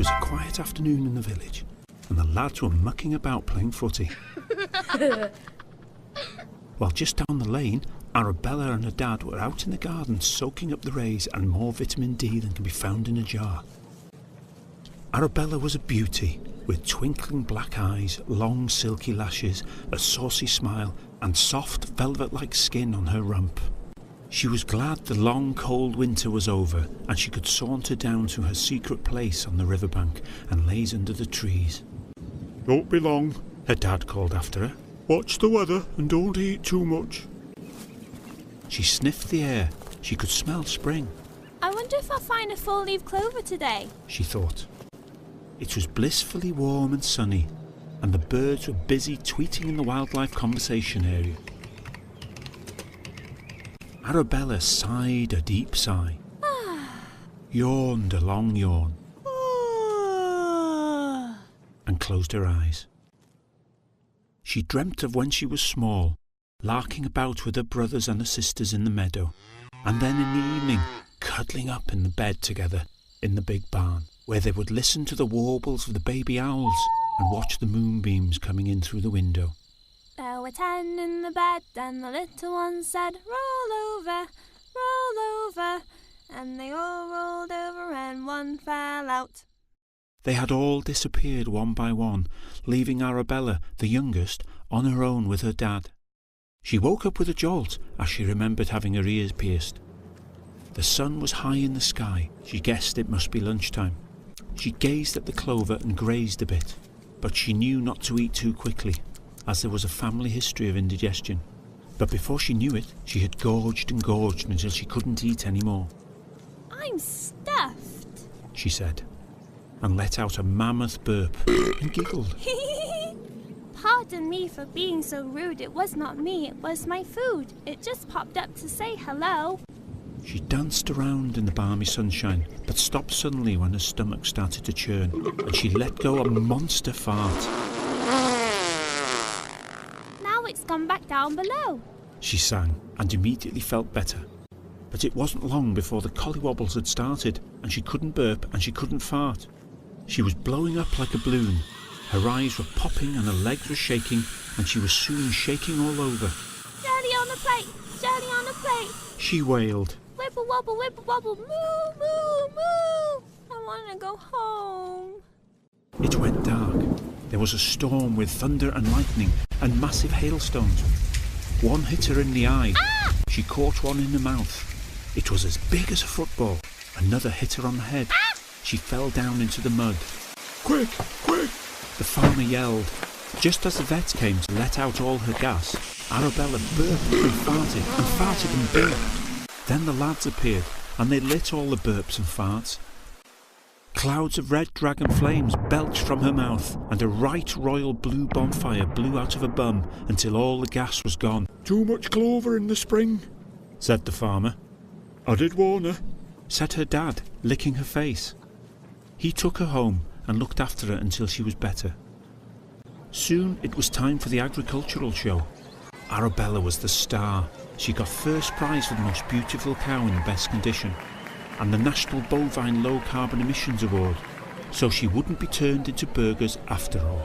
was a quiet afternoon in the village, and the lads were mucking about playing footy. While just down the lane, Arabella and her dad were out in the garden soaking up the rays and more vitamin D than can be found in a jar. Arabella was a beauty, with twinkling black eyes, long silky lashes, a saucy smile, and soft velvet-like skin on her rump. She was glad the long cold winter was over and she could saunter down to her secret place on the riverbank and laze under the trees. "Don't be long," her dad called after her. "Watch the weather and don't eat too much." She sniffed the air. She could smell spring. I wonder if I'll find a four-leaf clover today, she thought. It was blissfully warm and sunny, and the birds were busy tweeting in the wildlife conversation area. Arabella sighed a deep sigh, yawned a long yawn, and closed her eyes. She dreamt of when she was small, larking about with her brothers and her sisters in the meadow, and then in the evening cuddling up in the bed together in the big barn, where they would listen to the warbles of the baby owls and watch the moonbeams coming in through the window. There were 10 in the bed, and the little one said, roll over, and they all rolled over and one fell out. They had all disappeared one by one, leaving Arabella, the youngest, on her own with her dad. She woke up with a jolt as she remembered having her ears pierced. The sun was high in the sky. She guessed it must be lunchtime. She gazed at the clover and grazed a bit, but she knew not to eat too quickly, as there was a family history of indigestion. But before she knew it, she had gorged and gorged until she couldn't eat any more. I'm stuffed, she said, and let out a mammoth burp and giggled. Pardon me for being so rude. It was not me, it was my food. It just popped up to say hello. She danced around in the balmy sunshine, but stopped suddenly when her stomach started to churn, and she let go a monster fart. Now it's gone back down below, she sang, and immediately felt better. But it wasn't long before the collywobbles had started, and she couldn't burp and she couldn't fart. She was blowing up like a balloon. Her eyes were popping and her legs were shaking, and she was soon shaking all over. Jelly on the plate, jelly on the plate, she wailed. Wibble wobble, moo, moo, moo. I want to go home. It went dark. There was a storm with thunder and lightning and massive hailstones. One hit her in the eye. Ah! She caught one in the mouth. It was as big as a football. Another hit her on the head. Ah! She fell down into the mud. "Quick, quick!" The farmer yelled. Just as the vet came to let out all her gas, Arabella burped and farted and burped. Then the lads appeared, and they lit all the burps and farts. Clouds of red dragon flames belched from her mouth, and a right royal blue bonfire blew out of her bum until all the gas was gone. "Too much clover in the spring," said the farmer. "I did warn her," said her dad, licking her face. He took her home and looked after her until she was better. Soon it was time for the agricultural show. Arabella was the star. She got first prize for the most beautiful cow in the best condition, and the National Bovine Low Carbon Emissions Award, so she wouldn't be turned into burgers after all.